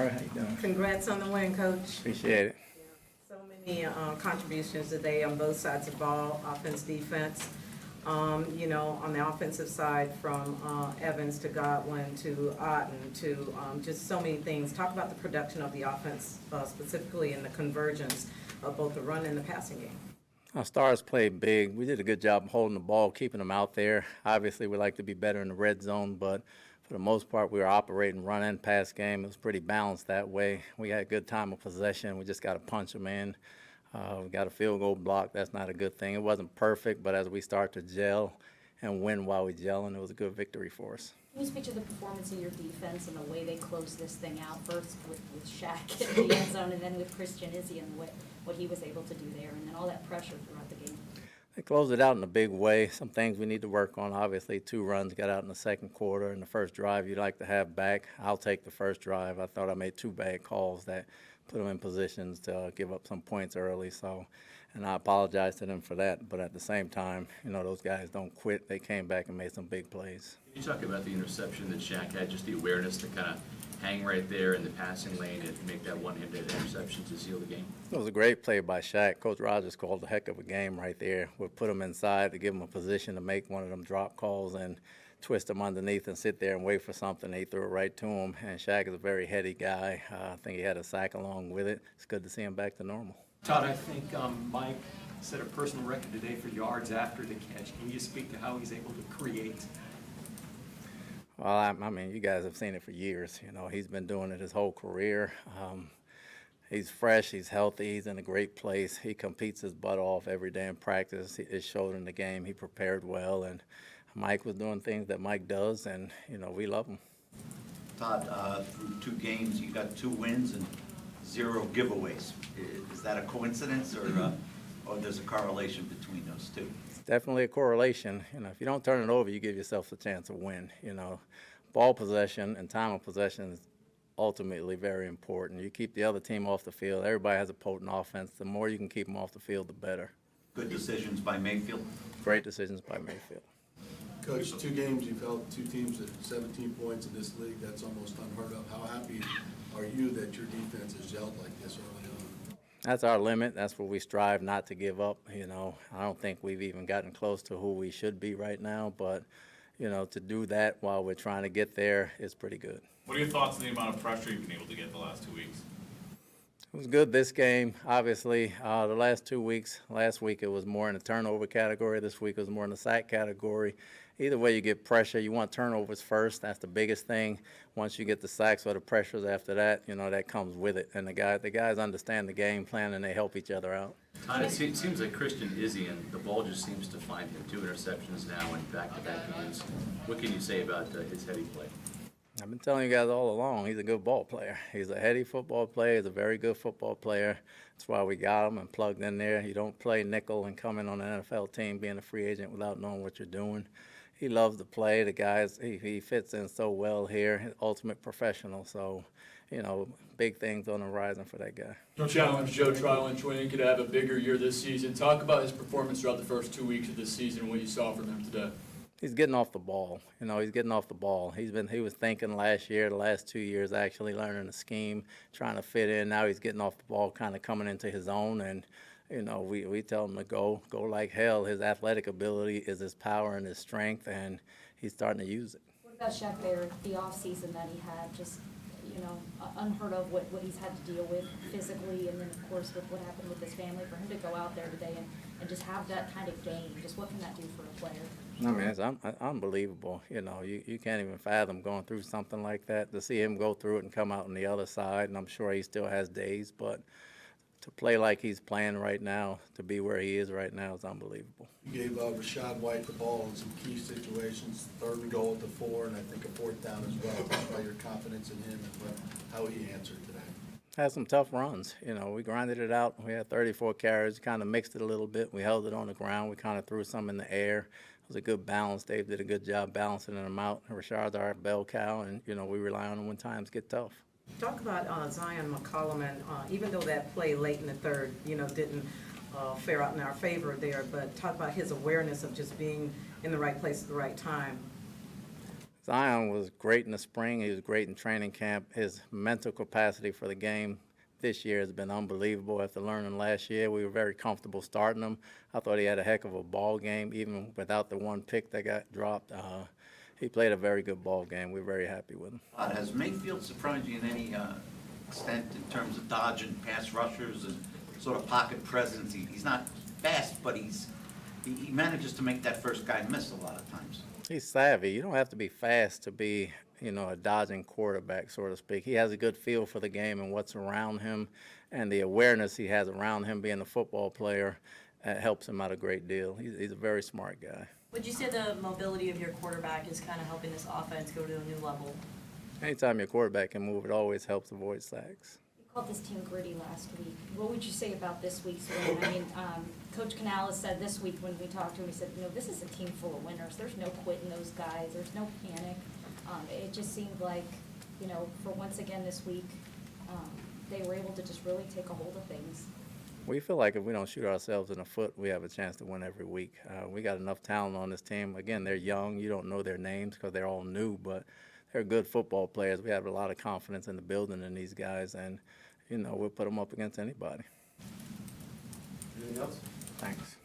All right, how you doing? Congrats on the win, Coach. Appreciate it. So many contributions today on both sides of the ball, offense, defense. On the offensive side, from Evans to Godwin to Otten to just so many things. Talk about the production of the offense, specifically in the convergence of both the run and the passing game. Our stars played big. We did a good job holding the ball, keeping them out there. Obviously, we like to be better in the red zone, but for the most part, we were operating run and pass game. It was pretty balanced that way. We had a good time of possession. We just got to punch them in. We got a field goal block. That's not a good thing. It wasn't perfect, but as we start to gel and win while we gel, and it was a good victory for us. Can you speak to the performance of your defense and the way they closed this thing out, first with Shaq in the end zone and then with Christian Izzy and what he was able to do there, and then all that pressure throughout the game? They closed it out in a big way. Some things we need to work on. Obviously, 2 runs got out in the second quarter. In the first drive, you'd like to have back. I'll take the first drive. I thought I made 2 bad calls that put them in positions to give up some points early. And I apologize to them for that. But at the same time, those guys don't quit. They came back and made some big plays. Can you talk about the interception that Shaq had, just the awareness to kind of hang right there in the passing lane and make that one-handed interception to seal the game? It was a great play by Shaq. Coach Rogers called a heck of a game right there. We put him inside to give him a position to make one of them drop calls and twist him underneath and sit there and wait for something. He threw it right to him. And Shaq is a very heady guy. I think he had a sack along with it. It's good to see him back to normal. Todd, I think Mike set a personal record today for yards after the catch. Can you speak to how he's able to create? Well, I mean, you guys have seen it for years. He's been doing it his whole career. He's fresh, he's healthy, he's in a great place. He competes his butt off every day in practice. It showed in the game. He prepared well, and Mike was doing things that Mike does, and, we love him. Todd, through 2 games, you got 2 wins and 0 giveaways. Is that a coincidence, or there's a correlation between those 2? Definitely a correlation. If you don't turn it over, you give yourself a chance to win. Ball possession and time of possession is ultimately very important. You keep the other team off the field. Everybody has a potent offense. The more you can keep them off the field, the better. Good decisions by Mayfield. Great decisions by Mayfield. Coach, 2 games, you've held 2 teams at 17 points in this league. That's almost unheard of. How happy are you that your defense has gelled like this early on? That's our limit. That's what we strive not to give up. I don't think we've even gotten close to who we should be right now, but to do that while we're trying to get there is pretty good. What are your thoughts on the amount of pressure you've been able to get the last 2 weeks? It was good this game, obviously. The last 2 weeks, last week it was more in the turnover category. This week it was more in the sack category. Either way you get pressure, you want turnovers first. That's the biggest thing. Once you get the sacks or the pressures after that, that comes with it. And the guys understand the game plan and they help each other out. Todd, it seems like Christian Izzy and the ball just seems to find him. 2 interceptions now and back-to-back games. What can you say about his heady play? I've been telling you guys all along, he's a good ball player. He's a heady football player. He's a very good football player. That's why we got him and plugged in there. You don't play nickel and come in on an NFL team being a free agent without knowing what you're doing. He loves to play. The guys, he fits in so well here, ultimate professional. So, big things on the horizon for that guy. No challenge, Joe Trylin could have a bigger year this season. Talk about his performance throughout the first 2 weeks of this season and what you saw from him today. He's getting off the ball. He's getting off the ball. He was thinking last year, the last 2 years, actually learning the scheme, trying to fit in. Now he's getting off the ball, kind of coming into his own. And, we tell him to go like hell. His athletic ability is his power and his strength, and he's starting to use it. What about Shaq Barrett, the offseason that he had, just, unheard of what he's had to deal with physically, and then, of course, with what happened with his family, for him to go out there today and just have that kind of game, just what can that do for a player? I mean, it's unbelievable. You can't even fathom going through something like that. To see him go through it and come out on the other side, and I'm sure he still has days, but to play like he's playing right now, to be where he is right now is unbelievable. You gave Rashad White the ball in some key situations, 3rd and goal at the 4, and I think a 4th down as well. Talk about your confidence in him and how he answered today. Had some tough runs. We grinded it out. We had 34 carries, kind of mixed it a little bit. We held it on the ground. We kind of threw some in the air. It was a good balance. Dave did a good job balancing them out. Rashad's our bell cow, and, we rely on him when times get tough. Talk about Zion McCollum, and even though that play late in the third, didn't fare out in our favor there, but talk about his awareness of just being in the right place at the right time. Zion was great in the spring. He was great in training camp. His mental capacity for the game this year has been unbelievable. After learning last year, we were very comfortable starting him. I thought he had a heck of a ball game, even without the one pick that got dropped. He played a very good ball game. We're very happy with him. Has Mayfield surprised you in any extent in terms of dodging pass rushers and sort of pocket presence? He's not fast, but he manages to make that first guy miss a lot of times. He's savvy. You don't have to be fast to be, a dodging quarterback, so to speak. He has a good feel for the game and what's around him, and the awareness he has around him being a football player helps him out a great deal. He's a very smart guy. Would you say the mobility of your quarterback is kind of helping this offense go to a new level? Anytime your quarterback can move, it always helps avoid sacks. You called this team gritty last week. What would you say about this week's win? I mean, Coach Canales said this week when we talked to him, he said, this is a team full of winners. There's no quitting those guys. There's no panic. It just seemed like, for once again this week, they were able to just really take a hold of things. We feel like if we don't shoot ourselves in the foot, we have a chance to win every week. We got enough talent on this team. Again, they're young. You don't know their names because they're all new, but they're good football players. We have a lot of confidence in the building in these guys, and, we'll put them up against anybody. Anything else? Thanks.